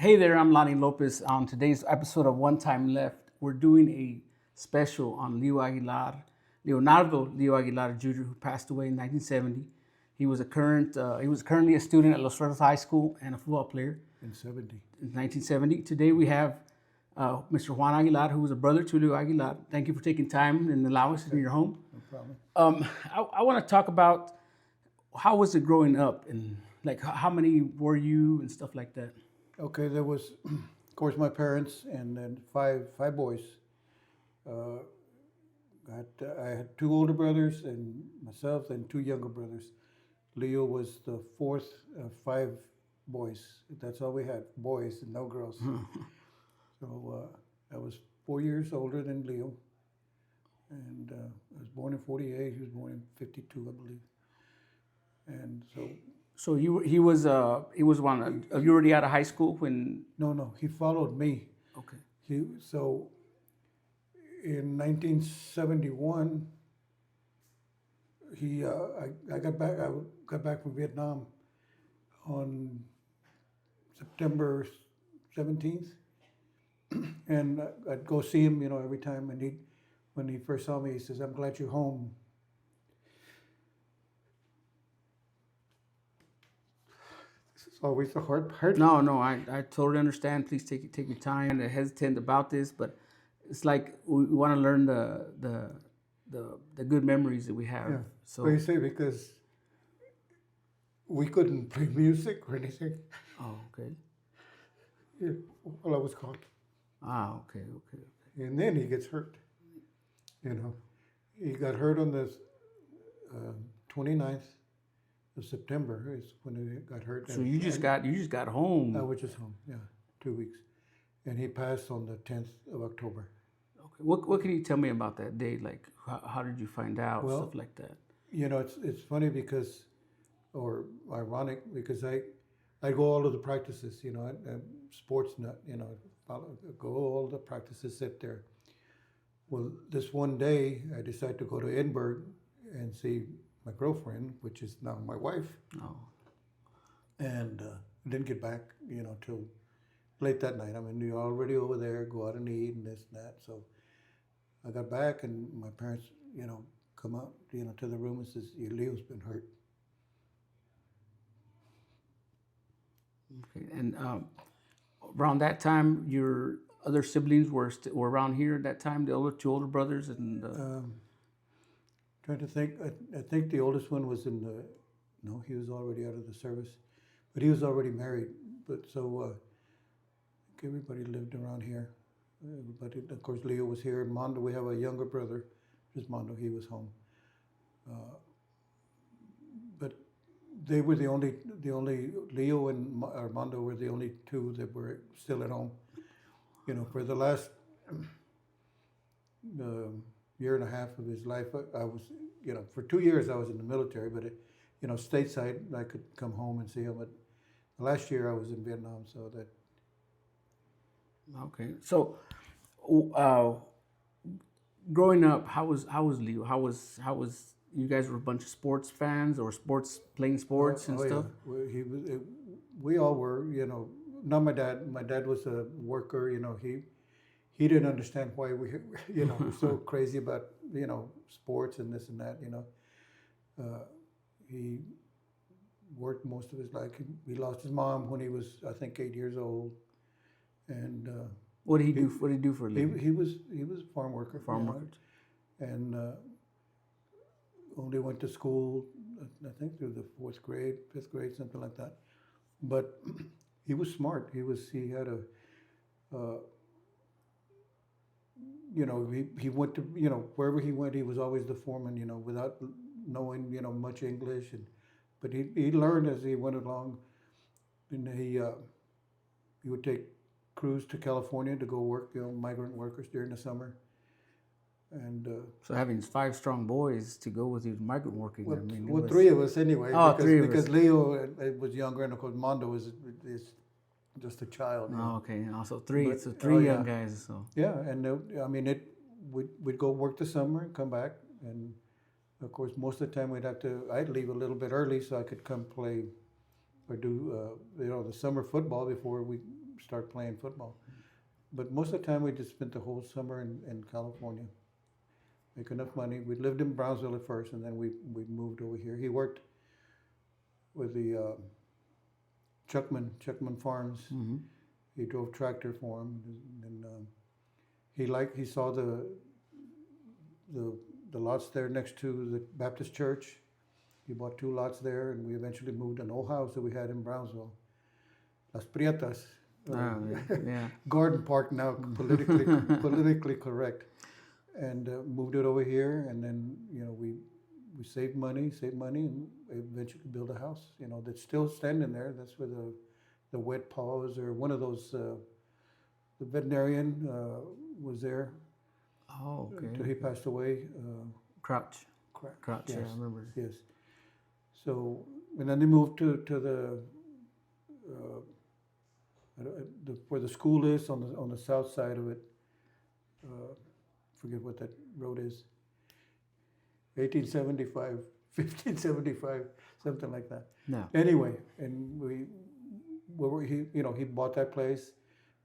Hey there, I'm Lonnie Lopez. On today's episode of One Time Left, we're doing a special on Leonardo Leo Aguilar Jr., who passed away in 1970. He was currently a student at Los Fresnos High School and a football player In 70. in 1970. Today we have Mr. Juan Aguilar, who was a brother to Leo Aguilar. Thank you for taking time and allowing us in your home. No problem. I want to talk about how was it growing up and like how many were you and stuff like that. Okay, there was, of course, my parents and then five boys. I had two older brothers and myself and two younger brothers. Leo was the fourth of five boys. That's all we had, boys and no girls. So I was 4 years older than Leo. And I was born in 48, he was born in 52, I believe. And so So he was one. You already out of high school when? no, he followed me. Okay. So in 1971, I got back. I got back from Vietnam on September 17th, and I'd go see him, every time. And when he first saw me, he says, "I'm glad you're home." This is always the hard part. No, I totally understand. Please take your time. I'm hesitant about this, but it's like we want to learn the good memories that we have. Yeah. So What do you say? Because we couldn't play music or anything. oh, okay. Yeah, well, I was caught. Okay. And then he gets hurt. He got hurt on the 29th of September is when he got hurt. So you just got home. I was just home, 2 weeks. And he passed on the 10th of October. Okay. What can you tell me about that day? Like how did you find out, Well, stuff like that? It's funny because, or ironic, because I go all of the practices, I'm sports nut, go all the practices, sit there. Well, this one day I decided to go to Edinburgh and see my girlfriend, which is now my wife, Oh, and didn't get back, till late that night. I mean, you're already over there, go out and eat and this and that. So I got back and my parents, come out, to the room and says, Leo's been hurt. okay. And around that time, your other siblings were around here at that time. The two older brothers and. Trying to think, I think the oldest one was no, he was already out of the service, but he was already married. But so I think everybody lived around here. Everybody, of course, Leo was here. And Mondo, we have a younger brother, just Mondo, he was home. But they were the only Leo and Armando were the only two that were still at home. For the last year and a half of his life, I was, for 2 years I was in the military, but stateside I could come home and see him. But last year I was in Vietnam, so that. Okay, so growing up, how was Leo? How was you guys were a bunch of sports fans or playing sports and stuff? Yeah. We all were, Not my dad. My dad was a worker. He didn't understand why we, were so crazy about, sports and this and that. He worked most of his life. He lost his mom when he was, I think, 8 years old. And What did he do? What did he do for a living? he was a farm worker. Farm worker. And only went to school, I think, through the 4th grade, 5th grade, something like that. But he was smart. He had a. He went to, wherever he went, he was always the foreman, without knowing, much English. But he learned as he went along. And he would take crews to California to go work, migrant workers during the summer. And So having 5 strong boys to go with you migrant working, well, I mean, well, 3 of us anyway. Oh, because, 3 of us. Because Leo was younger, and of course Mondo is just a child. Oh, okay. Also 3, But- so 3 oh, young yeah. guys. So Yeah, and I mean, we'd go work the summer and come back, and of course, most of the time I'd leave a little bit early so I could come play or do, the summer football before we start playing football. But most of the time, we just spent the whole summer in California, make enough money. We lived in Brownsville at first, and then we moved over here. He worked with the Chuckman Farms. Mm-hmm. He drove tractor for him, and he saw the lots there next to the Baptist church. He bought 2 lots there, and we eventually moved an old house that we had in Brownsville, Las Prietas. Yeah. Garden Park now, politically correct, and moved it over here, and then we saved money, and eventually built a house. That's still standing there. That's where the wet paws, or one of those. The veterinarian was there. Oh, okay. Until he passed away. Crouch. Crouch. Yes, Yes, yeah, I remember. yes. So, and then they moved to where the school is on the south side of it. Forget what that road is. 1875, 1575, something like that. No. Anyway, and he bought that place.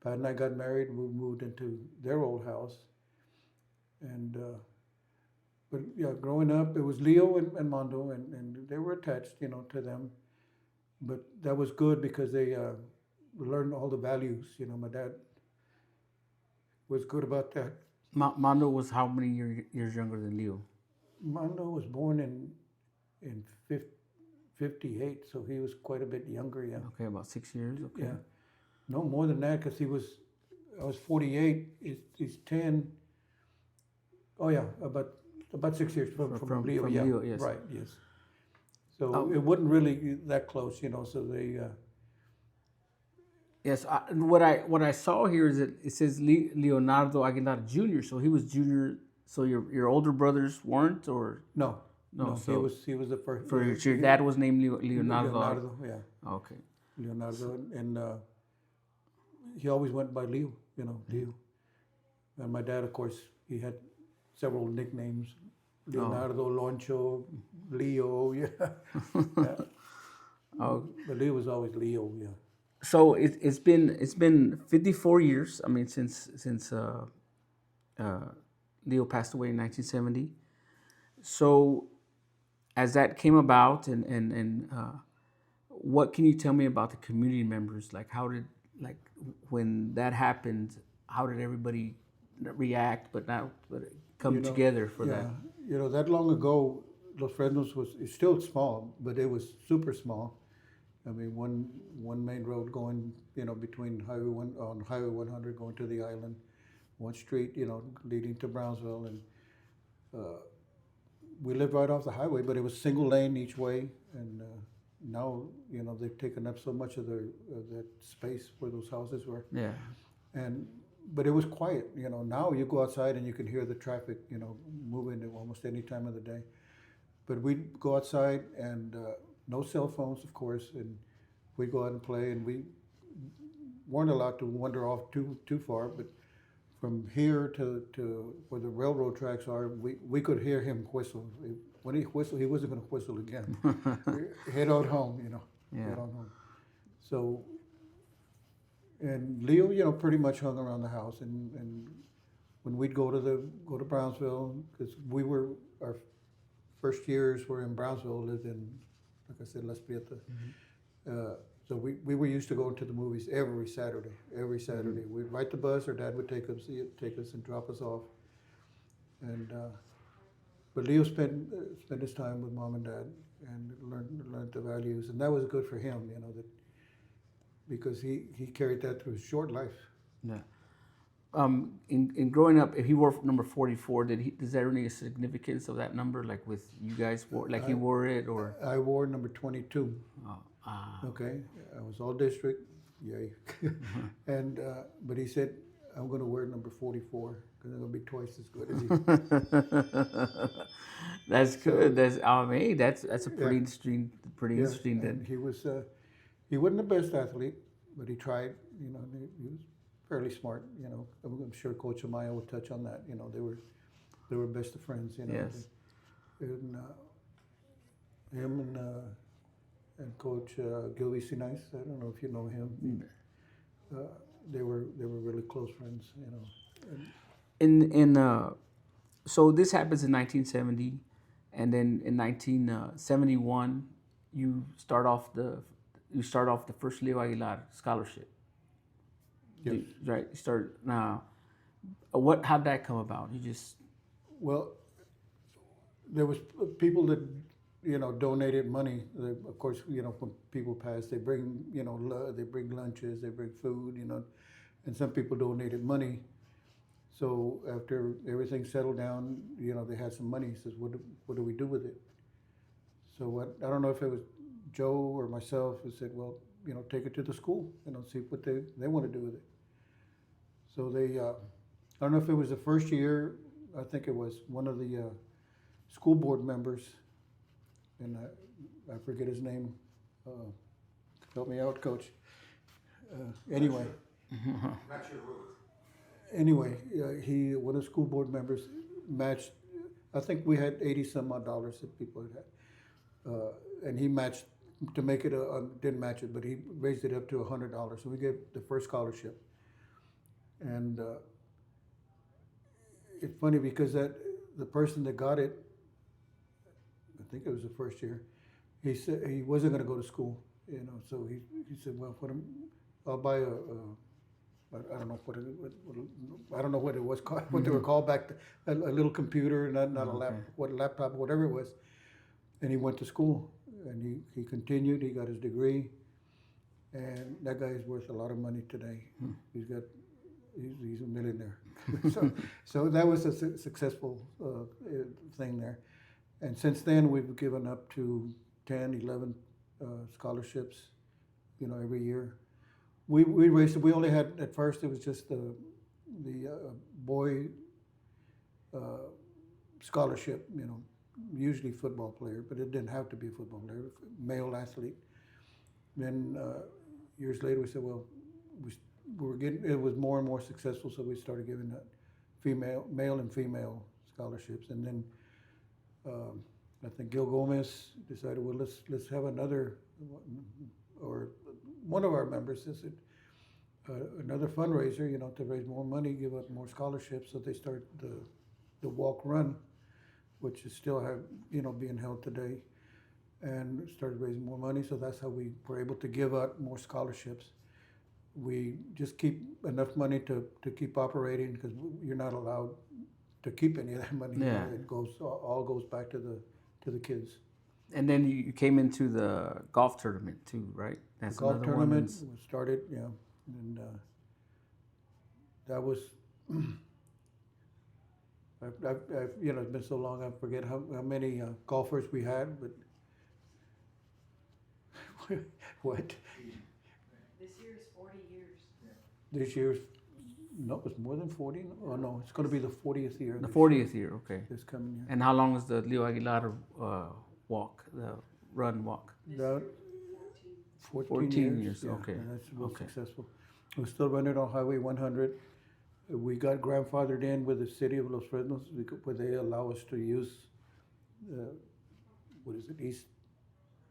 Pat and I got married. We moved into their old house. And but yeah, growing up, it was Leo and Mondo, and they were attached, to them. But that was good because they learned all the values. My dad was good about that. Mondo was how many years younger than Leo? Mondo was born in 58, so he was quite a bit younger. Yeah. Okay, about 6 years. Okay. Yeah. No, more than that, because I was 48. He's 10. Oh yeah, about 6 years from Leo. From yeah, Leo, yes. Right. Yes. So it wasn't really that close, So they. Yes. What I saw here is that it says Leonardo Aguilar Jr. So he was junior. So your older brothers weren't, or No. So he was the first. for your dad was named Leonardo. Leonardo, yeah. Okay. Leonardo, and he always went by Leo. Leo. And my dad, of course, he had several nicknames: Leonardo, Loncho, Leo. Yeah. Yeah. Oh. But Leo was always Leo. Yeah. So it's been 54 years. I mean, since Leo passed away in 1970. So as that came about, and what can you tell me about the community members? Like, when that happened, how did everybody react? But come together for that. That long ago, Los Fresnos is still small, but it was super small. I mean, one main road going, between Highway 100 going to the island, one street, leading to Brownsville, and we lived right off the highway, but it was single lane each way, and now they've taken up so much of that space where those houses were. Yeah. But it was quiet. Now you go outside and you can hear the traffic, moving at almost any time of the day. But we'd go outside and no cell phones, of course, and we'd go out and play, and we weren't allowed to wander off too far, but from here to where the railroad tracks are, we could hear him whistle. When he whistled, he wasn't going to whistle again. Head on home, Yeah. Head on home. So, and Leo, pretty much hung around the house, and when we'd go to Brownsville, because our first years were in Brownsville, lived in, like I said, Las Prietas. Mm-hmm. So we were used to going to the movies every Saturday. Mm-hmm. We'd ride the bus, our dad would take us and drop us off. And but Leo spent his time with mom and dad and learned the values, and that was good for him, that because he carried that through his short life. Yeah. In growing up, if he wore number 44, does that any significance of that number? Like with you guys, he wore it, or? I wore number 22. Oh. Okay, I was all district, yay. And but he said, I'm going to wear number 44 because I'm going to be twice as good as he. That's good. That's a pretty interesting. Pretty interesting. And he wasn't the best athlete, but he tried. He was fairly smart. I'm sure Coach Amaya would touch on that. They were best of friends. Yes. And him and Coach Gilby Sinais, I don't know if you know him. they were really close friends, you know. And In so this happens in 1970, and then in 1971 you start off the first Leo Aguilar scholarship. yes, Right? You start now. What? How'd that come about? You just well, there was people that donated money. Of course, when people pass, they bring they bring lunches, they bring food, and some people donated money. So after everything settled down, they had some money. He says, what do we do with it? So I don't know if it was Joe or myself who said, well, take it to the school, see what they want to do with it. So I don't know if it was the first year. I think it was one of the school board members, and I forget his name. Uh, Help me out, Coach. Anyway, anyway, he one of the school board members matched. I think we had 80 some odd dollars that people had, and he matched to make it didn't match it, but he raised it up to $100. So we gave the first scholarship, and it's funny because the person that got it, I think it was the first year, he said he wasn't going to go to school, so he said, well, I'll buy I don't know I don't know what it was called, what they were called back, a little computer, not a laptop, whatever it was, and he went to school, and he continued, he got his degree, and that guy is worth a lot of money today. He's a millionaire. so that was a successful thing there. And since then, we've given up to 10, 11 scholarships, every year. We raised. We only had at first. It was just the boy scholarship. Usually football player, but it didn't have to be a football player. Male athlete. Then years later, we said, well, we were getting. It was more and more successful, so we started giving male and female scholarships, and then. I think Gil Gomez decided, well, let's have another, or one of our members said, another fundraiser, to raise more money, give up more scholarships. So they started the walk run, which is still being held today, and started raising more money. So that's how we were able to give out more scholarships. We just keep enough money to keep operating because you're not allowed to keep any of that money. Yeah. It all goes back to the kids. and then you came into the golf tournament too, right? That's The golf another tournament one. was started, yeah, and that was. I've it's been so long I forget how many golfers we had, but what This year is 40 years. this year's no, it's more than 40. Oh no, it's going to be the 40th year. The 40th year, okay. This coming year. And how long is the Leo Aguilar walk, the run walk? That 14 years, yeah, okay. and that's real Okay. successful. We still run it on Highway 100. We got grandfathered in with the city of Los Fresnos where they allow us to use, east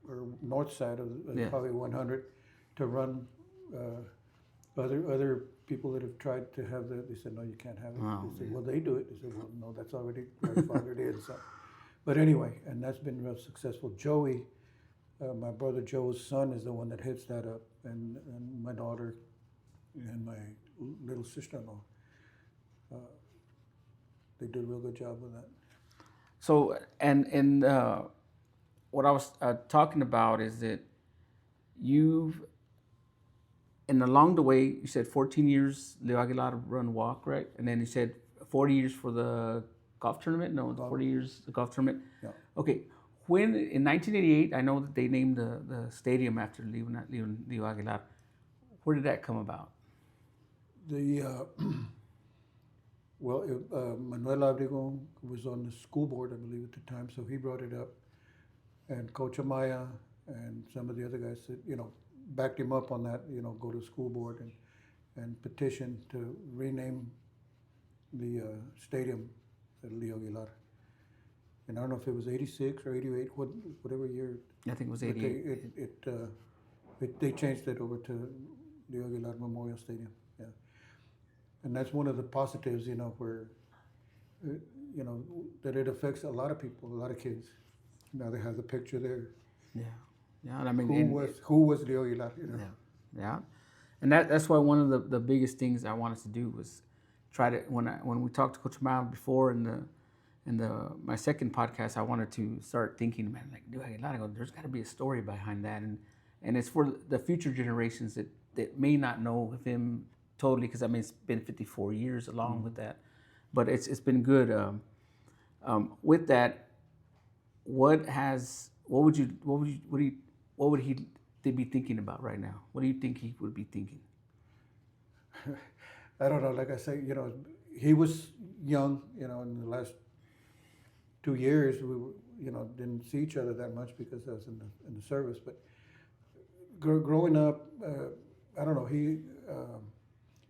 or north side of Yeah. Highway 100 to run. Other people that have tried to have that, they said, no, you can't have it. Oh, They said, well, they do it. They said, well, no, that's already grandfathered in. So. But anyway, and that's been real successful. Joey, my brother Joe's son, is the one that heads that up, and my daughter and my little sister-in-law. They did a real good job with that. So, and what I was talking about is that you've, and along the way, you said 14 years Leo Aguilar run walk, right? And then you said 40 years for the golf tournament? No, 40 years the golf tournament? Yeah. Okay. When, in 1988, I know that they named the stadium after Leo Aguilar. Where did that come about? Manuel Abrigo was on the school board, I believe, at the time, so he brought it up. And Coach Amaya and some of the other guys said, backed him up on that, go to the school board and petition to rename the stadium at Leo Aguilar. And I don't know if it was 86 or 88, whatever year. I think it was 88. They changed it over to Leo Aguilar Memorial Stadium, yeah. and that's one of the positives, where, uh, that it affects a lot of people, a lot of kids. Now they have the picture there. Yeah, yeah. And I mean, Who was Leo Aguilar? yeah, yeah. And that's why one of the biggest things I wanted to do was try to when we talked to Coach Mao before in the my second podcast, I wanted to start thinking, man, like Leo Aguilar, I go, there's got to be a story behind that, and it's for the future generations that may not know of him totally, because I mean it's been 54 years along with that, but it's been good. With that, what would he be thinking about right now? What do you think he would be thinking? I don't know. Like I say, he was young. In the last 2 years, we didn't see each other that much because I was in the service. But growing up, I don't know.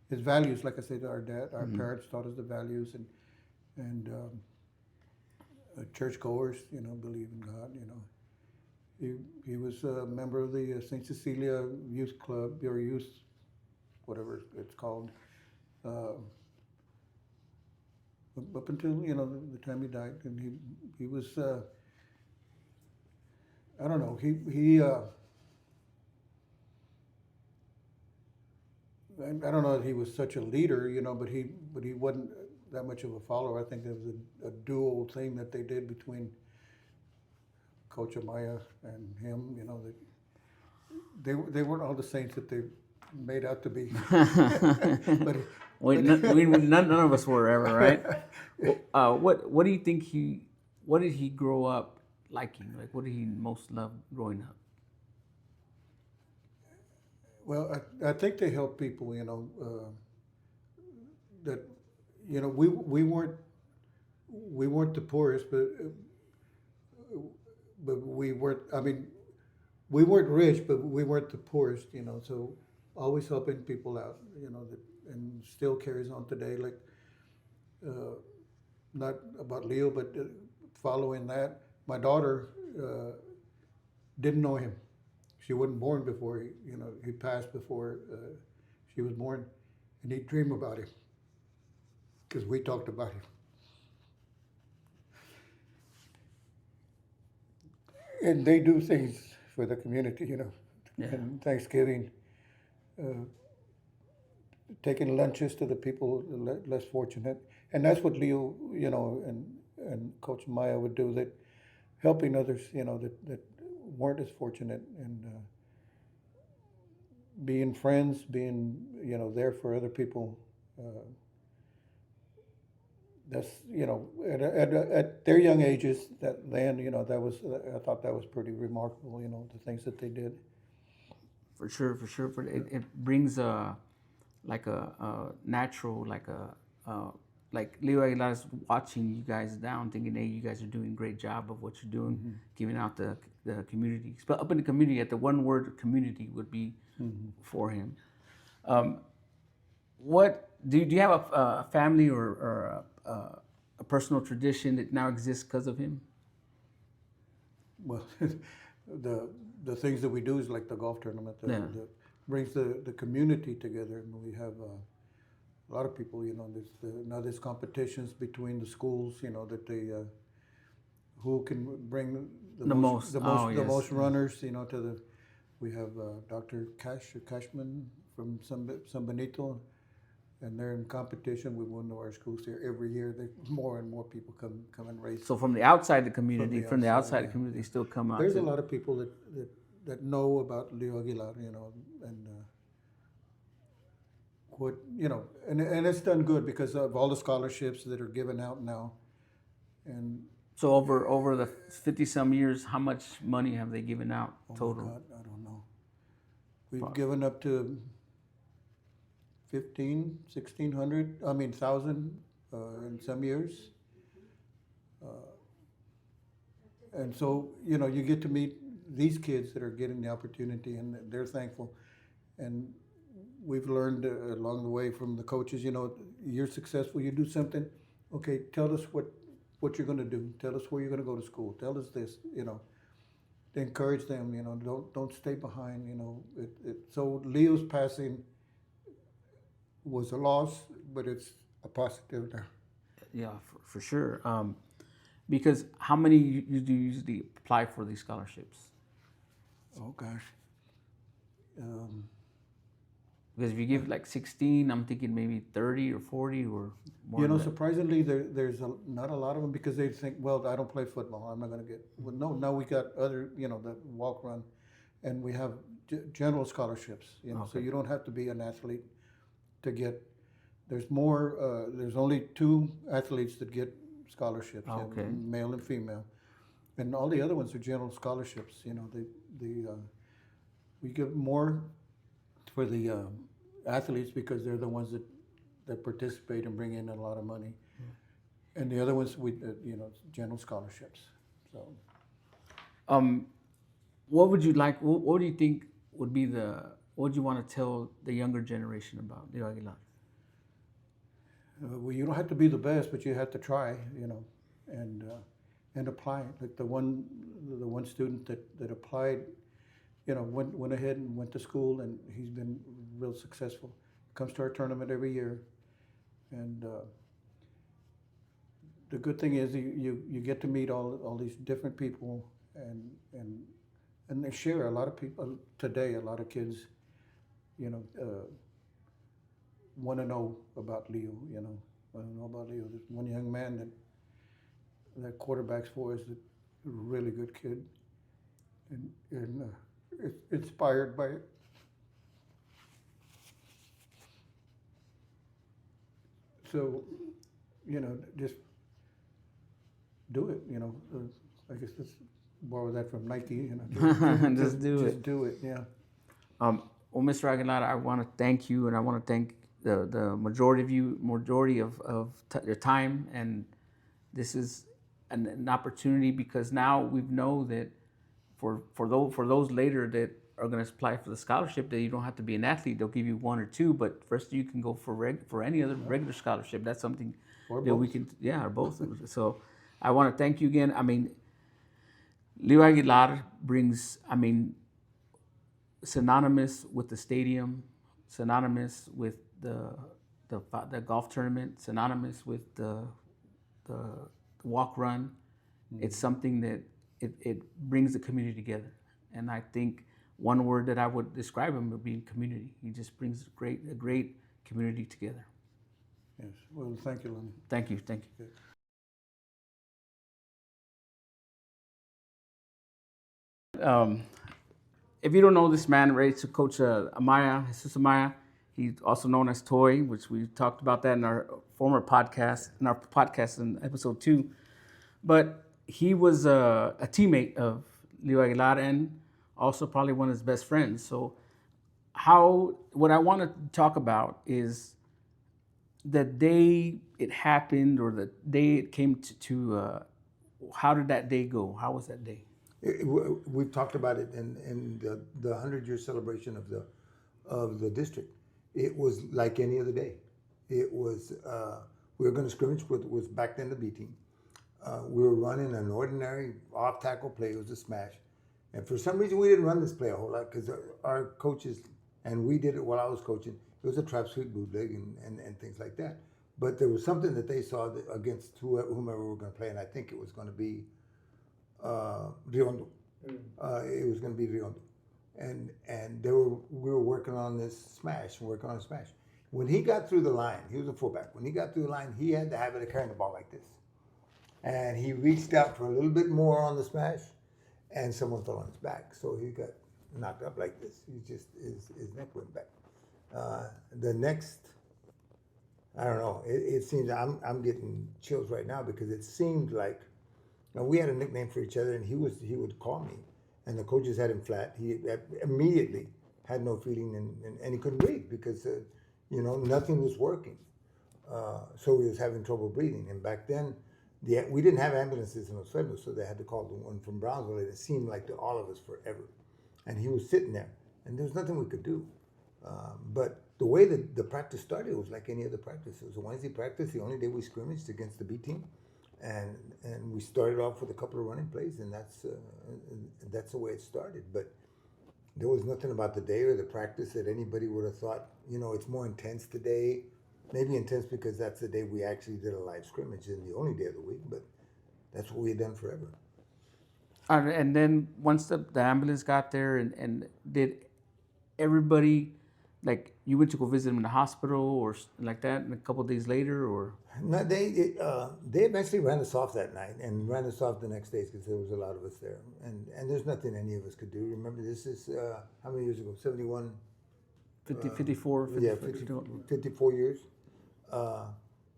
His values, like I said, our parents taught us the values, and churchgoers, believe in God. He was a member of the Saint Cecilia Youth Club or Youth, whatever it's called. Up until the time he died, and he was I don't know, he I don't know if he was such a leader, but he wasn't that much of a follower. I think there was a dual thing that they did between Coach Amaya and him. That they weren't all the saints that they made out to be. but None of us were ever, right? What do you think what did he grow up liking? Like, what did he most love growing up? Well, I think they help people. That we weren't the poorest, but we weren't. I mean, we weren't rich, but we weren't the poorest. So always helping people out. And still carries on today. Like, not about Leo, but following that, my daughter didn't know him. She wasn't born before he passed before she was born, and he'd dream about him because we talked about him. And they do things for the community, Yeah. And Thanksgiving, taking lunches to the people less fortunate, and that's what Leo, and Coach Maya would do. That helping others, that weren't as fortunate, and being friends, being there for other people. That's at their young ages, that then that was, I thought that was pretty remarkable. The things that they did. For sure, for sure. It brings like a natural, like Leo Aguilar is watching you guys down, thinking, hey, you guys are doing a great job of what you're doing, giving out the community. But up in the community, at the one word community would be for him. What do you have a family or a personal tradition that now exists because of him? Well, the things that we do is like the golf tournament that brings the community together, and we have a lot of people. There's competitions between the schools. That they who can bring the most runners. We have Dr. Cashman from San Benito, and they're in competition with one of our schools here every year. More and more people come and race. So from the outside the community, the community, still come out. There's a lot of people that know about Leo Aguilar, and and it's done good because of all the scholarships that are given out now, and. So over the 50-some years, how much money have they given out total? Oh my God, I don't know. We've given up to 1,600, 1,000 in some years. And so, you get to meet these kids that are getting the opportunity, and they're thankful. And we've learned along the way from the coaches, you're successful, you do something, okay, tell us what you're going to do. Tell us where you're going to go to school. Tell us this, to encourage them, don't stay behind, So Leo's passing was a loss, but it's a positive now. Yeah, for sure. Because how many do you usually apply for these scholarships? Oh gosh. Um, Because if you give like 16, I'm thinking maybe 30 or 40 or more You know, than that. surprisingly, there's not a lot of them because they think, well, I don't play football. I'm not going to get. Well, no, now we got other, the walk run, and we have general scholarships. So Okay. you don't have to be an athlete to get. There's more. There's only two athletes that get scholarships, Okay. male and female, and all the other ones are general scholarships. We give more for the athletes because they're the ones that participate and bring in a lot of money. And the other ones, general scholarships. So Um, what would you like? What do you think would be what would you want to tell the younger generation about Leo Aguilar? well, you don't have to be the best, but you have to try, and apply. Like the one student that applied, went ahead and went to school, and he's been real successful. Comes to our tournament every year, and the good thing is you get to meet all these different people, and they share. A lot of people today, a lot of kids, want to know about Leo. Want to know about Leo. There's one young man that quarterbacks for us, a really good kid, and it's inspired by it. So, just do it. I guess let's borrow that from Nike. Just do it. Just do it. Yeah. Well, Mr. Aguilar, I want to thank you, and I want to thank the majority of your time. And this is an opportunity because now we know that for those later that are going to apply for the scholarship, that you don't have to be an athlete. They'll give you one or two, but first you can go for any other regular scholarship. That's something Or that we both. can, or both. So I want to thank you again. I mean, Leo Aguilar brings, synonymous with the stadium, synonymous with the golf tournament, synonymous with the walk run. It's something that it brings the community together. And I think one word that I would describe him would be community. He just brings a great community together. Yes. Well, thank you, Lenny. Thank you. Thank you. If you don't know this man, raised to Coach Amaya, Jesus Amaya, he's also known as Toy, which we talked about that in our podcast in episode 2. But he was a teammate of Leo Aguilar and also probably one of his best friends. So what I want to talk about is the day it happened or the day it came to how did that day go? How was that day? We've talked about it in the 100-year celebration of the district. It was like any other day. It was we were going to scrimmage with was back then the B team. We were running an ordinary off tackle play. It was a smash, and for some reason we didn't run this play a whole lot because our coaches and we did it while I was coaching. It was a trap sweep bootleg and things like that. But there was something that they saw that against whomever we were going to play, and I think it was going to be Riondo. It was going to be Riondo, and we were working on this smash, When he got through the line, he was a fullback. When he got through the line, he had the habit of carrying the ball like this, and he reached out for a little bit more on the smash, and someone fell on his back, so he got knocked up like this. He just his neck went back. The next, I don't know. It seems I'm getting chills right now because it seemed like. Now we had a nickname for each other, and he would call me, and the coaches had him flat. He immediately had no feeling, and he couldn't breathe because nothing was working. So he was having trouble breathing. And back then, we didn't have ambulances in Los Fresnos, so they had to call the one from Brownsville. And it seemed like to all of us forever. And he was sitting there, and there was nothing we could do. But the way that the practice started was like any other practice. It was a Wednesday practice, the only day we scrimmaged against the B team. And we started off with a couple of running plays, and that's the way it started. But there was nothing about the day or the practice that anybody would have thought, it's more intense today. Maybe intense because that's the day we actually did a live scrimmage and the only day of the week, but that's what we had done forever. And then once the ambulance got there, and did everybody, like, you went to go visit him in the hospital or like that, and a couple of days later, or? No, they eventually ran us off that night and ran us off the next day because there was a lot of us there, and there's nothing any of us could do. Remember, this is how many years ago? 71. 54, Yeah, 52. 54 years.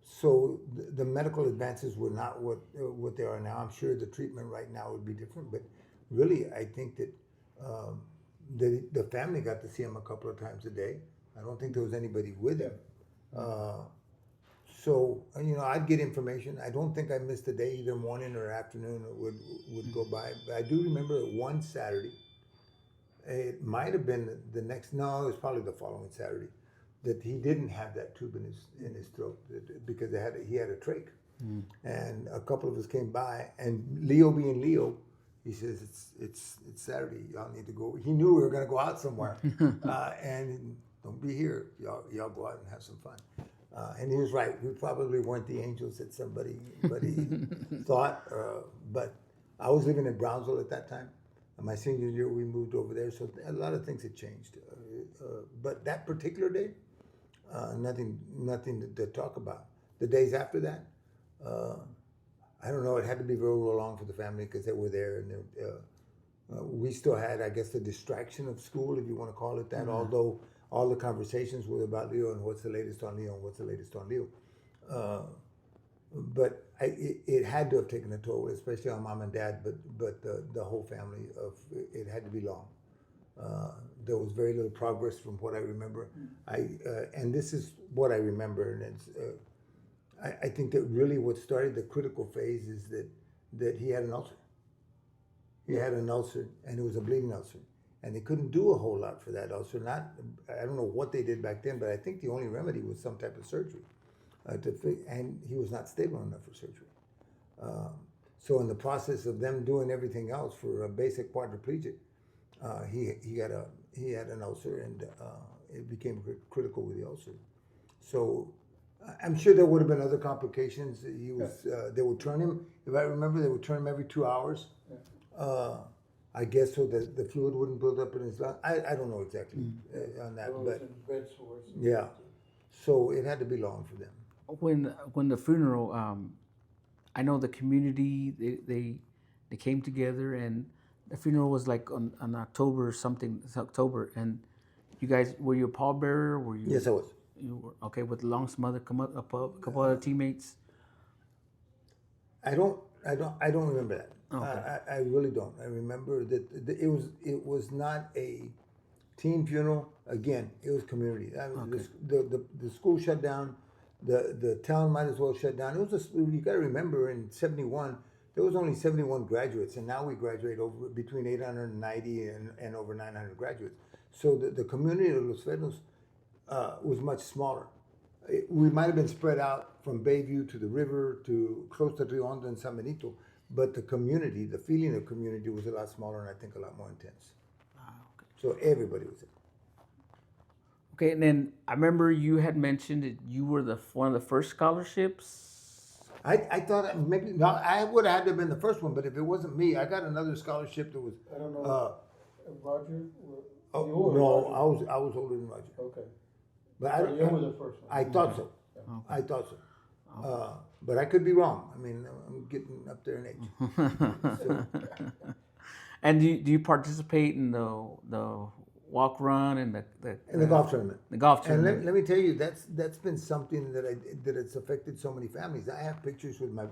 So the medical advances were not what they are now. I'm sure the treatment right now would be different, but really, I think that the family got to see him a couple of times a day. I don't think there was anybody with him. So I'd get information. I don't think I missed a day, either morning or afternoon, would go by. But I do remember one Saturday. It might have been the next. No, it was probably the following Saturday, that he didn't have that tube in his throat because he had a trach, and a couple of us came by, and Leo being Leo, he says it's Saturday, y'all need to go. He knew we were going to go out somewhere, and don't be here, y'all go out and have some fun. And he was right. We probably weren't the angels that somebody thought, but I was living in Brownsville at that time. My senior year, we moved over there, so a lot of things had changed. But that particular day, nothing to talk about. The days after that, I don't know. It had to be very long for the family because they were there, and we still had, I guess, the distraction of school, if you want to call it that. Mm-hmm. Although all the conversations were about Leo and what's the latest on Leo and what's the latest on Leo. But it had to have taken a toll, especially on mom and dad, but the whole family. It had to be long. There was very little progress from what I remember. And this is what I remember, and it's I think that really what started the critical phase is that he had an ulcer. He had an ulcer, and it was a bleeding ulcer, and they couldn't do a whole lot for that ulcer. I don't know what they did back then, but I think the only remedy was some type of surgery. And he was not stable enough for surgery. So in the process of them doing everything else for a basic quadriplegic, he had an ulcer, and it became critical with the ulcer. So I'm sure there would have been other complications. They would turn him, if I remember, they would turn him every 2 hours. I guess so that the fluid wouldn't build up in his lung. I don't know exactly on that, but yeah. So it had to be long for them. When the funeral, I know the community, they came together, and the funeral was like on October or something. It's October, and you guys, were you a pallbearer? Were you? Yes, I was. You were, okay, with Long's mother, a couple other teammates. I don't remember that. Okay. I really don't. I remember that it was not a team funeral. Again, it was community. I mean, okay. The school shut down. The town might as well shut down. You got to remember, in '71 there was only 71 graduates, and now we graduate over between 890 and over 900 graduates. So the community of Los Fresnos was much smaller. We might have been spread out from Bayview to the river to close to Rio Hondo and San Benito, but the community, the feeling of community, was a lot smaller and I think a lot more intense. Okay. So everybody was there. Okay, and then I remember you had mentioned that you were one of the first scholarships. I thought maybe no, I would have had to have been the first one, but if it wasn't me, I got another scholarship that was. I don't know. Roger. No, I was older than Roger. Okay. But you were the first one. I thought so. Okay. I thought so. Okay. But I could be wrong. I mean, I'm getting up there in age. So. And do you participate in the walk run and the golf tournament? The golf tournament. And let me tell you, that's been something that it's affected so many families. I have pictures with my.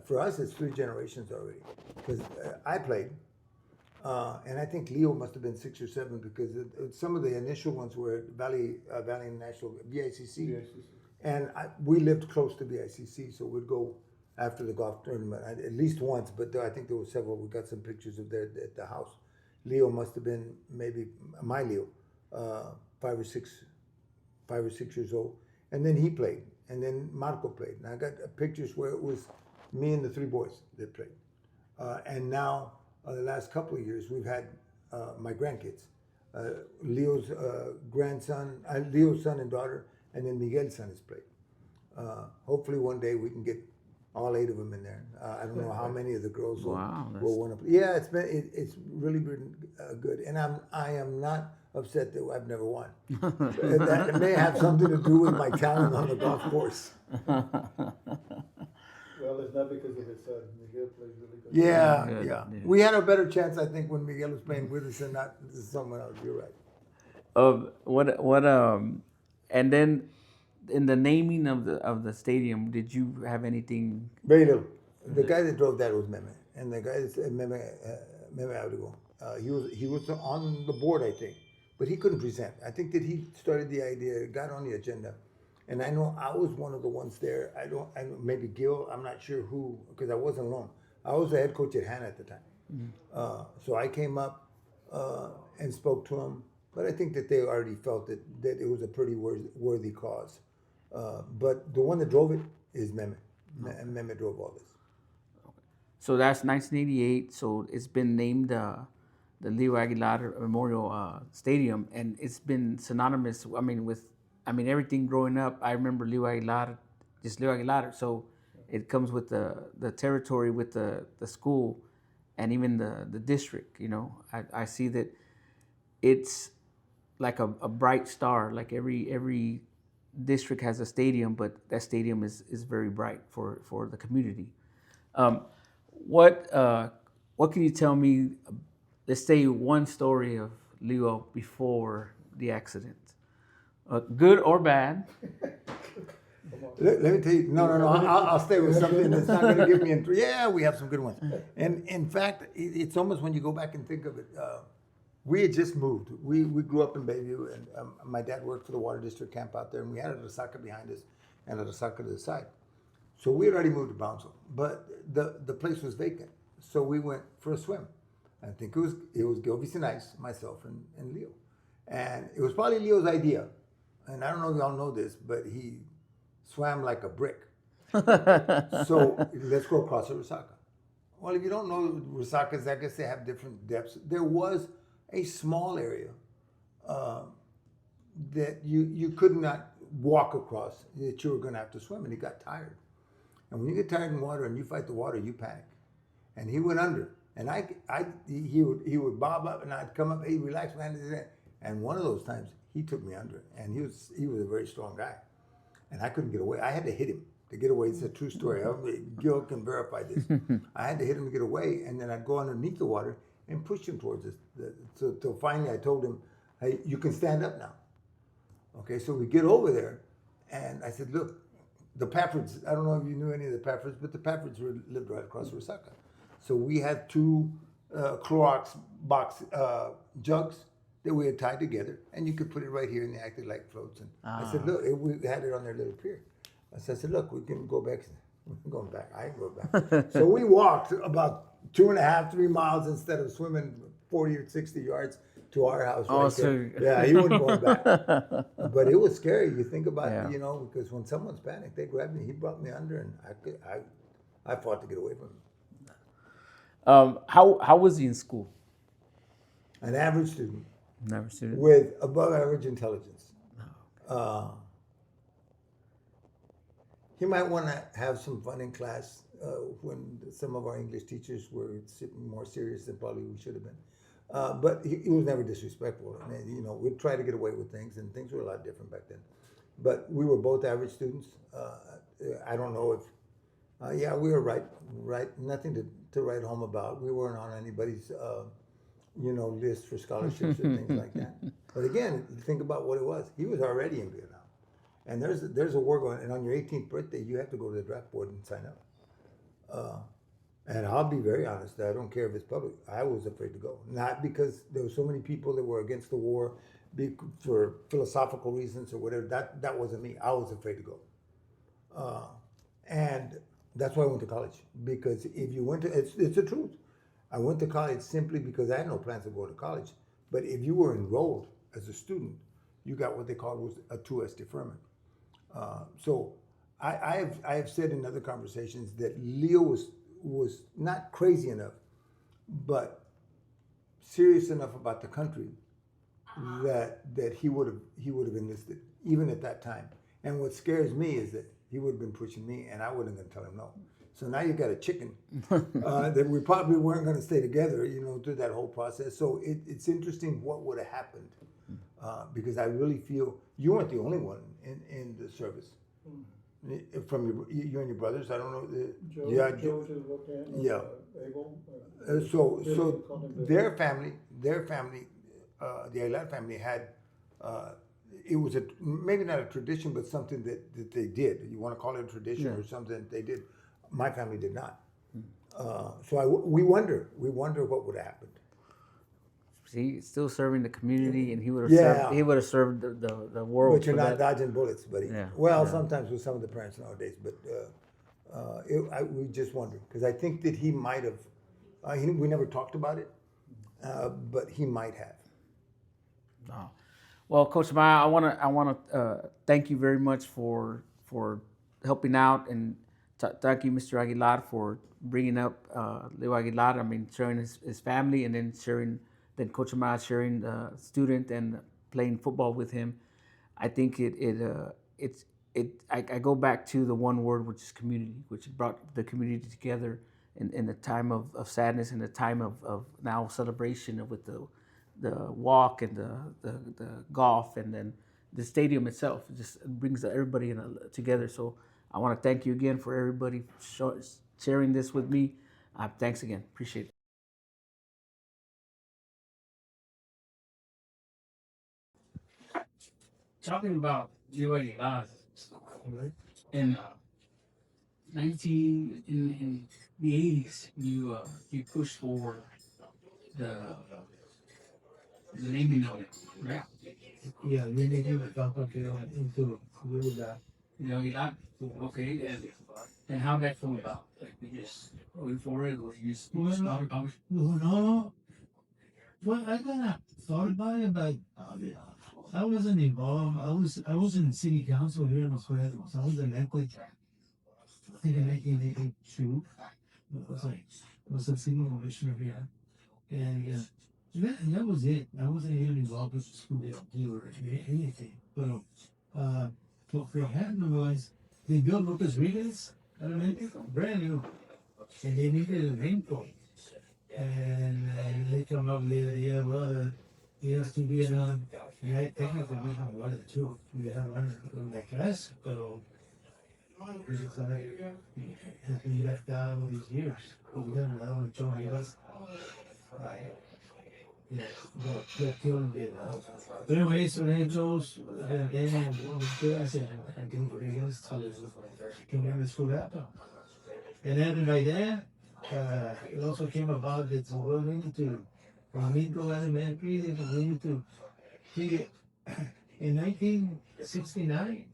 For us, it's 3 generations already, because I played. And I think Leo must have been 6 or 7, because some of the initial ones were Valley National VICC. And we lived close to VICC, so we'd go after the golf tournament at least once. But I think there were several. We got some pictures of there at the house. Leo must have been maybe my Leo, 5 or 6 years old, and then he played, and then Marco played. And I got pictures where it was me and the 3 boys that played. And now, the last couple of years, we've had my grandkids. Leo's grandson, Leo's son and daughter, and then Miguel's son has played. Hopefully one day we can get all 8 of them in there. I don't know how many of the girls Wow, will want to play. Yeah, it's really been good, and I am not upset that I've never won. That may have something to do with my talent on the golf course. Well, it's not because of his son. Miguel plays really good. Yeah, Good, yeah. yeah. We had a better chance, I think, when Miguel was playing with us and not someone else. You're right. And then in the naming of the stadium, did you have anything? Very little. The guy that drove that was Meme, and the guy that's Meme Abrigo. He was on the board, I think, but he couldn't present. I think that he started the idea, got on the agenda, and I know I was one of the ones there. Maybe Gil. I'm not sure who, because I wasn't alone. I was the head coach at Hannah at the time, so I came up and spoke to him. But I think that they already felt that it was a pretty worthy cause. But the one that drove it is Meme. And Meme drove all this. So that's 1988. So it's been named the Leo Aguilar Memorial Stadium, and it's been synonymous. I mean everything growing up. I remember Leo Aguilar, just Leo Aguilar. So it comes with the territory, with the school, and even the district. You know, I see that it's like a bright star. Like every district has a stadium, but that stadium is very bright for the community. What can you tell me? Let's say one story of Leo before the accident, good or bad. Let me tell you. No. I'll stay with something that's not going to give me in. Yeah, we have some good ones. And in fact, it's almost when you go back and think of it. We had just moved. We grew up in Bayview, and my dad worked for the Water District camp out there, and we had a resaca behind us and a resaca to the side. So we had already moved to Brownsville, but the place was vacant. So we went for a swim. I think it was Gil Vicenice, myself, and Leo. And it was probably Leo's idea. And I don't know if y'all know this, but he swam like a brick. So let's go across the resaca. Well, if you don't know resacas, I guess they have different depths. There was a small area that you could not walk across, that you were going to have to swim, and he got tired. And when you get tired in water and you fight the water, you panic. And he went under, and he would bob up, and I'd come up, hey, relax, man. And one of those times he took me under, and he was a very strong guy, and I couldn't get away. I had to hit him to get away. It's a true story. Gil can verify this. I had to hit him to get away, and then I'd go underneath the water and push him towards us. So finally I told him, hey, you can stand up now. Okay, so we get over there, and I said, look, the Paffords, I don't know if you knew any of the Paffords, but the Paffords lived right across the resaca. So we had 2 Clorox box jugs that we had tied together, and you could put it right here, and they acted like floats. And I said, look, we had it on their little pier. So I said, look, we can go back. I'm going back. I ain't going back. So we walked about 2.5, 3 miles instead of swimming 40 or 60 yards to our house. Oh, Right so there. Yeah, he wasn't going back. But it was scary. You think about Yeah. it, because when someone's panicked, they grab me. He brought me under, and I fought to get away from him. How was he in school? An average student Never student. with above average intelligence. He might want to have some fun in class when some of our English teachers were sitting more serious than probably we should have been. But he was never disrespectful. And, we'd try to get away with things, and things were a lot different back then. But we were both average students. I don't know if, we were right. Nothing to write home about. We weren't on anybody's, list for scholarships or things like that. But again, think about what it was. He was already in Vietnam. And there's a war going, and on your 18th birthday, you have to go to the draft board and sign up. And I'll be very honest, I don't care if it's public. I was afraid to go. Not because there were so many people that were against the war for philosophical reasons or whatever. That wasn't me. I was afraid to go. And that's why I went to college. Because if you went to, it's the truth. I went to college simply because I had no plans to go to college. But if you were enrolled as a student, you got what they called was a 2S deferment. So I have said in other conversations that Leo was not crazy enough, but serious enough about the country that he would have enlisted even at that time. And what scares me is that he would have been pushing me, and I wasn't going to tell him no. So now you got a chicken that we probably weren't going to stay together, through that whole process. So it's interesting what would have happened, because I really feel you weren't the only one in the service. From you and your brothers, I don't know. Joe just looked at. Yeah. Abel. So their family, the Aguilar family had, it was maybe not a tradition, but something that they did. You want to call it a tradition or something that they did. My family did not. So we wonder what would have happened. See, still serving the community, and he would have Yeah. served. He would have served the world. But you're for not that. dodging bullets, buddy. Yeah, Well, yeah. sometimes with some of the parents nowadays, but we just wonder because I think that he might have. We never talked about it, but he might have. Oh. Well, Coach Maya, I want to thank you very much for helping out, and thank you, Mr. Aguilar, for bringing up Leo Aguilar. I mean, sharing his family, and then Coach Maya sharing the student and playing football with him. I think I go back to the one word, which is community, which brought the community together in the time of sadness and the time of now celebration with the walk and the golf, and then the stadium itself. It just brings everybody together. So I want to thank you again for everybody sharing this with me. Thanks again. Appreciate it. Talking about Leo Aguilar, in in the 80s, you pushed for the naming of it, right? Yeah, we need to talk about into that. Leo Aguilar. Okay, and how that come about? Like, you just went for it, or you just thought about it? No, well, I kind of thought about it, but I wasn't involved. I was in city council here in Los Fresnos. I was elected in 1982. I was a city commissioner here, and that was it. I wasn't even involved with the school or anything. But what happened was they built Lucas Rivas Elementary, brand new, and they needed a name for it. And they come up later, yeah, well, it has to be another. Yeah, technically we have one or two. We have one in the class, but it's has been left out all these years. We have another one, John Rivas. Yeah, but killing it. But anyway, so then Joe's, then one was good. I said, I didn't bring us to the school laptop. And then right there, it also came about that we're going to, from Minto Elementary, they were going to take it. In 1969,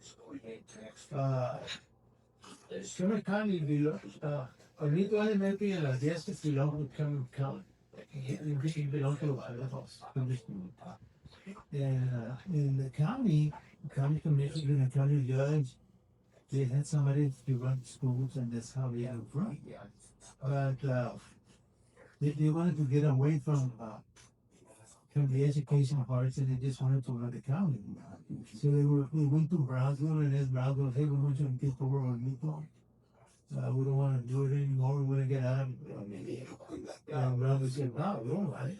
Summit County belonged, Minto Elementary and the district belonged to Summit County. It belonged to the house. And in the county commissioner and the county judge, they had somebody to run schools, and that's how they had it run. But they wanted to get away from the education parts, and they just wanted to run the county. So they went to Brownsville, and as Brownsville, hey, we want you to get over on Meatball. We don't want to do it anymore. We want to get out of it. And Brownsville said, no, we don't want it.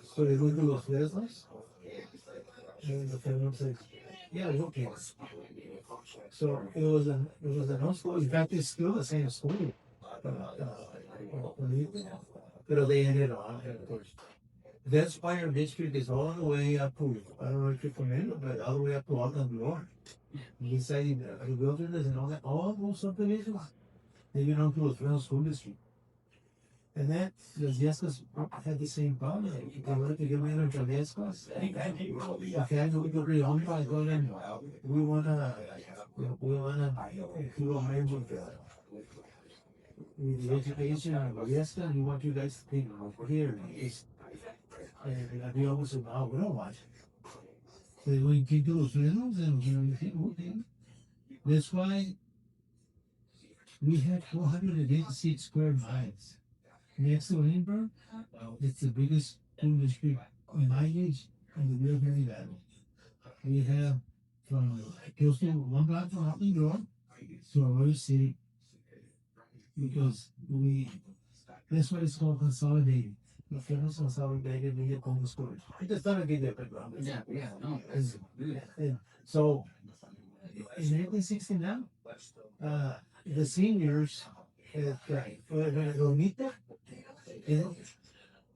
So they went to Los Fresnos, and the Fresnos said, yeah, we okay. So it was an old school. In fact, it's still the same school. But they ended on, of course. That's why our district is all the way up to, I don't know if you're familiar, but all the way up to Alton Lord. Beside the wilderness and all those subdivisions, they belong to the Fresno School District. And that, the Yescas had the same problem. They wanted to get rid of the Yescas. Okay, we go to the home by going, we wanna do away with the education of Yesca, we want you guys to take over here. And we always said, no, we don't want it. So we keep those Fresnos and you think, okay. That's why we had 486 square miles. Next to Lindbergh, it's the biggest school district in my age, and we're very bad. We have from close to one block from Hotline Door to Arroyo City because we that's what it's called consolidated. The Fresnos consolidated we get home storage. I just thought I'd give you a background. Yeah, no. And so in 1969, the seniors at Romita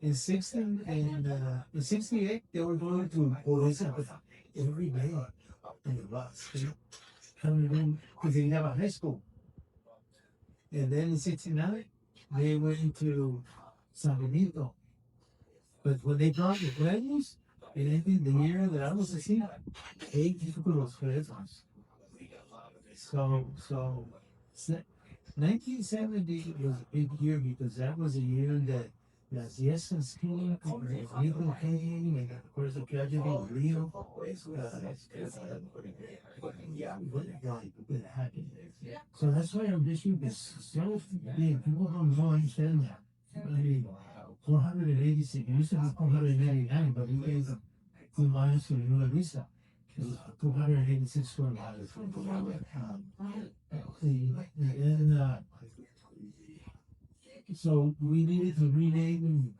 in 16 and in 68 they were going to police every day in the bus, coming in because they didn't have a high school. And then in 69 they went to San Benito. But when they brought the Fresnos, and I think the year that I was a senior, 8 people was Fresnos. So 1970 was a big year because that was a year that Las Yesas came, Rico came, and of course the tragedy of Leo. What happened. So that's why our district is so big. People don't know understand that. I mean, 486, it used to be 499, but we gave them 2 miles to Nueva Vista. 286 square miles. And so we needed to rename, and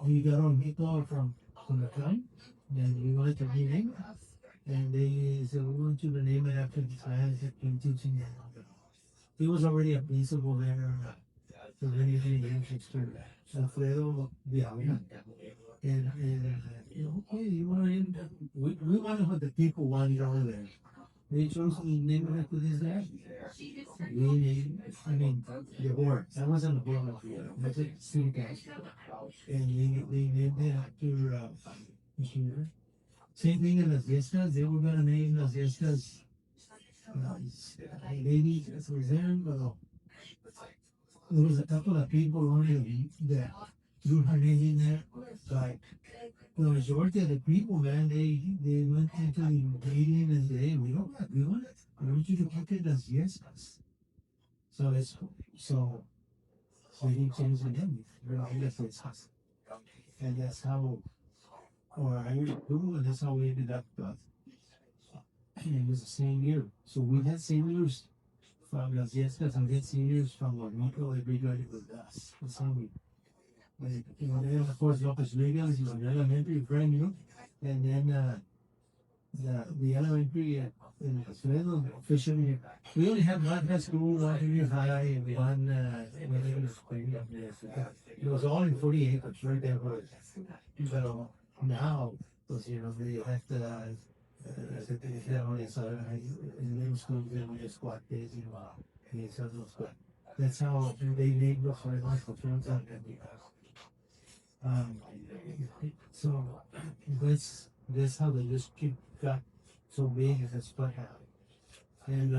we got our people from the town, and we wanted to rename it. And they said we want you to name it after the class that been teaching it. He was already a principal there for many, many years to Alfredo Villalona. And okay, you want to, we wanted what the people wanted over there. They chose to name it after this guy. I mean, the board. That wasn't the board. That's a city council. And they named it after Mr. Same thing in Las Fiestas. They were gonna name Las Fiestas. Lady was there, but there was a couple of people only that threw her name in there. Like the majority of the people, man, they went into the meeting and said, hey, we want you to keep it as yes. So we didn't change the name. It's us. And that's how, or I would do, and that's how we ended up. And it was the same year. So we had seniors from Las Fiestas and we had seniors from Guadalupe, everybody with us. That's how we. Then of course Lopez Vegas is an elementary brand new, and then the elementary in Fresno officially we only had one high school, one junior high, and one elementary school. It was all in 48 acres right there. But now, because they have to. In middle school, we just squat days, and that's how they named us for friends. So that's how the district got so big as a split out. And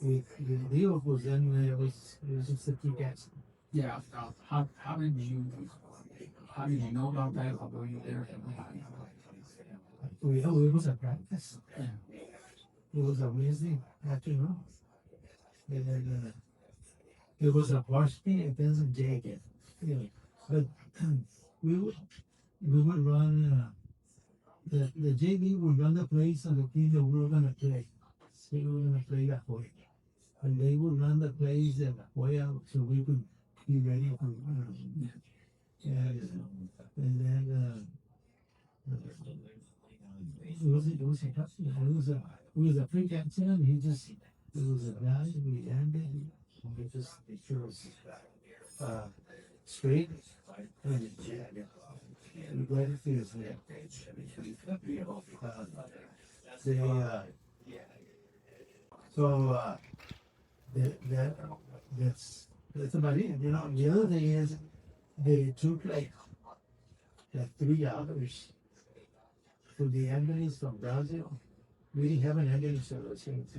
with Leo was then it was just a few cats. Yeah. How did you know about that? How were you there? It was a practice. It was a Wednesday afternoon. And then it was a varsity against Jacob. But we would run the JV would run the plays on the team that we were gonna play. So we were gonna play that way. And they would run the plays that way out so we could be ready for and then it was a free captain. He just it was a guy we ended. We just make sure it was straight and we glad it feels there. So that's about it. The other thing is they took like 3 hours for the ambulance from Brazil. We didn't have an ambulance service in it.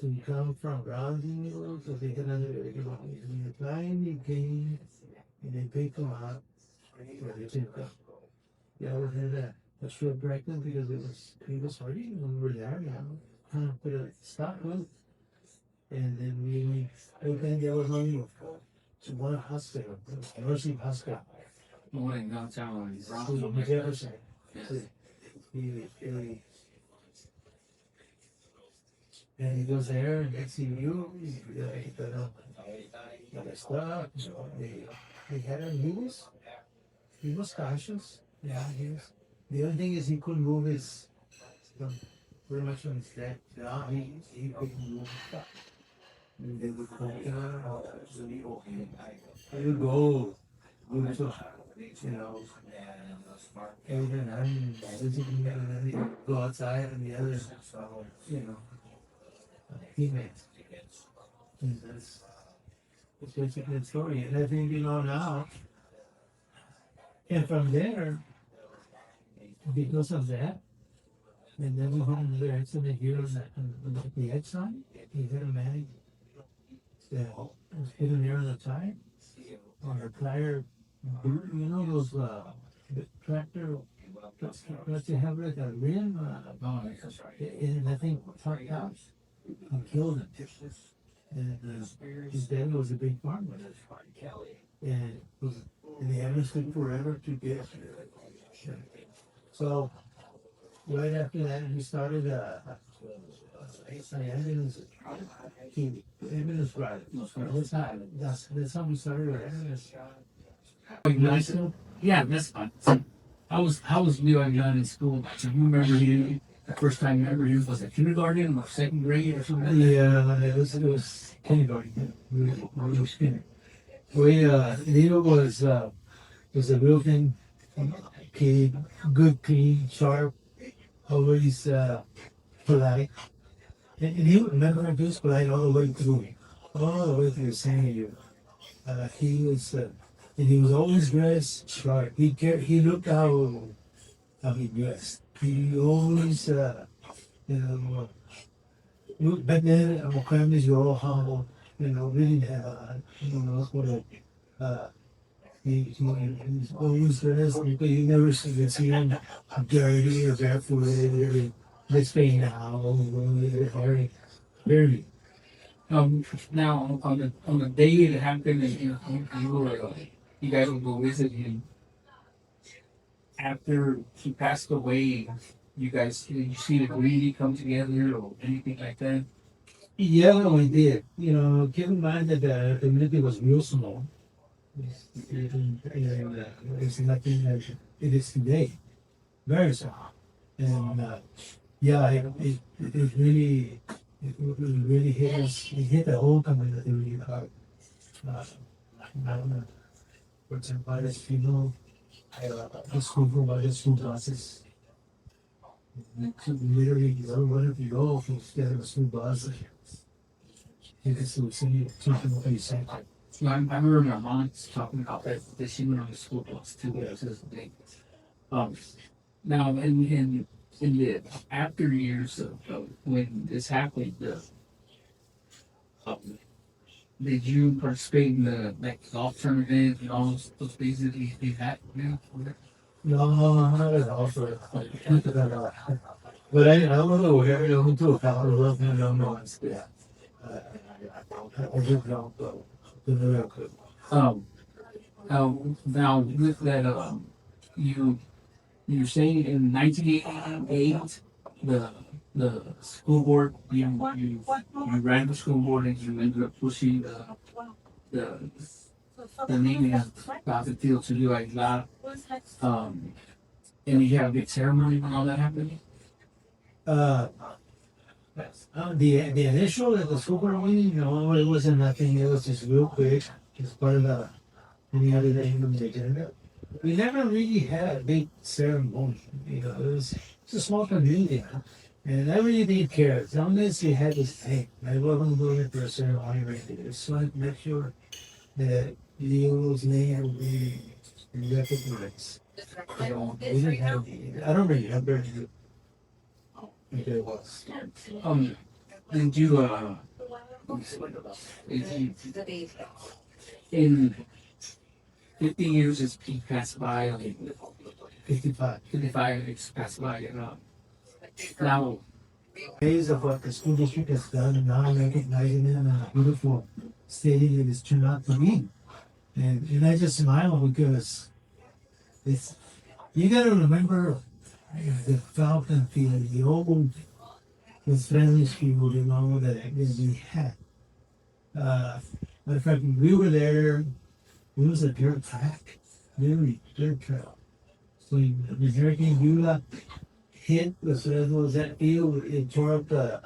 So you come from Brazil, so they can in the plane, you came, and they pick them up, or they take them. Yeah, we had a short breakfast because it was hurting when we were there, kind of put a stop with. And then there was only one hospital, nursing hospital. One in downtown Sí, Bronx. Jefferson. Sí. Y and he goes there and they see you, the stuff, they had him, he was cautious. Yeah, the only thing is he couldn't move his, um, pretty much on his neck. Yeah, he couldn't move. And they would call, he would go, move to, you know, every night, visiting me, and then he'd go outside and the others, you know, teammates. And it's basically the story. And I think, now, and from there, because of that, and then we had another accident here on the Exxon. He hit a man that was hidden there on the tire, on the tire, those the tractor, what they have like a rim, and I think parked out and killed him. And his dad was a big farmer, and they haven't took forever to get. So right after that, we started an ambulance drive. That's how we started our ambulance. Nice. Yeah, that's fine. So, how was Leo Aguilar in school? Do you remember you the first time you remember you was it kindergarten or second grade or something? Yeah, it was kindergarten. We were skinny. Leo was a real thing. Kid, good, clean, sharp, always polite. And he would never be polite all the way through senior year. He was always dressed sharp. He looked how he dressed. He always, back then, our families were all humble. Really didn't have what he's always dressed. You never see him dirty or barefooted or misspelled now. Very. Now on the day it happened, and you guys would go visit him after he passed away. Did you see the community come together or anything like that? Yeah, we did. Keep in mind that the community was real small. It's nothing like it is today. Very small. And yeah, it really hit us. It hit the whole community really hard. Uh, for example, as people, the school provided school classes. Literally, wherever you go, instead of a school bus, you can still see something like that. So I remember my mom talking about that she went on the school bus too. That was the thing. Um, Now in the after years of when this happened, um, did you participate in the golf tournament and all those things that he had? Yeah. No, not at all. But I was aware, who to a couple of them, yeah. I just don't go. Um, now with that, you you're saying in 1988, the school board you ran the school board and you ended up pushing the the naming of the field to do like that. And you have a big ceremony when all that happened. Uh, the initial at the school board meeting, it wasn't nothing. It was just real quick. It's part of any other thing on the agenda. We never really had a big ceremony. It's a small community, and I really didn't care as long as you had this thing. I wasn't going for a ceremony right there. Just wanted to make sure that Leo's name would be recognized. We didn't have. I don't remember if it was. Did you in 50 years has passed by, like 55 years passed by, now Days of what the school district has done, and now recognizing it in a beautiful city it has turned out to be. And I just smile because It's you gotta remember the Falcon field, the old the Spanish people, you know, that we had. Matter of fact, when we were there, it was a dirt track, literally dirt track. When Hurricane Yula hit the Fresnos, that field, it tore up the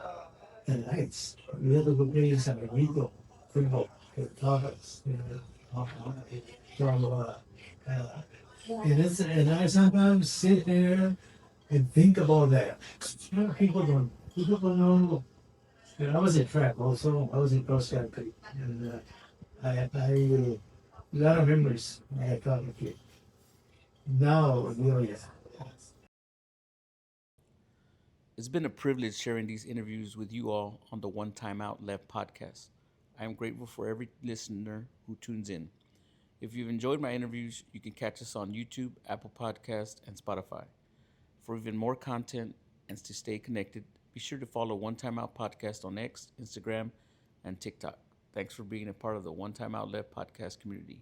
lights. We had to go play in San Benito football at Tajas, you know, from and I sometimes sit there and think about that. You know, people don't know. You know, I was in track also. I was in cross country, and I a lot of memories I thought of it. Now, you know, yeah. It's been a privilege sharing these interviews with you all on the One Time Out Left podcast. I am grateful for every listener who tunes in. If you've enjoyed my interviews, you can catch us on YouTube, Apple Podcast, and Spotify. For even more content and to stay connected, be sure to follow One Time Out Podcast on X, Instagram, and TikTok. Thanks for being a part of the One Time Out Left podcast community.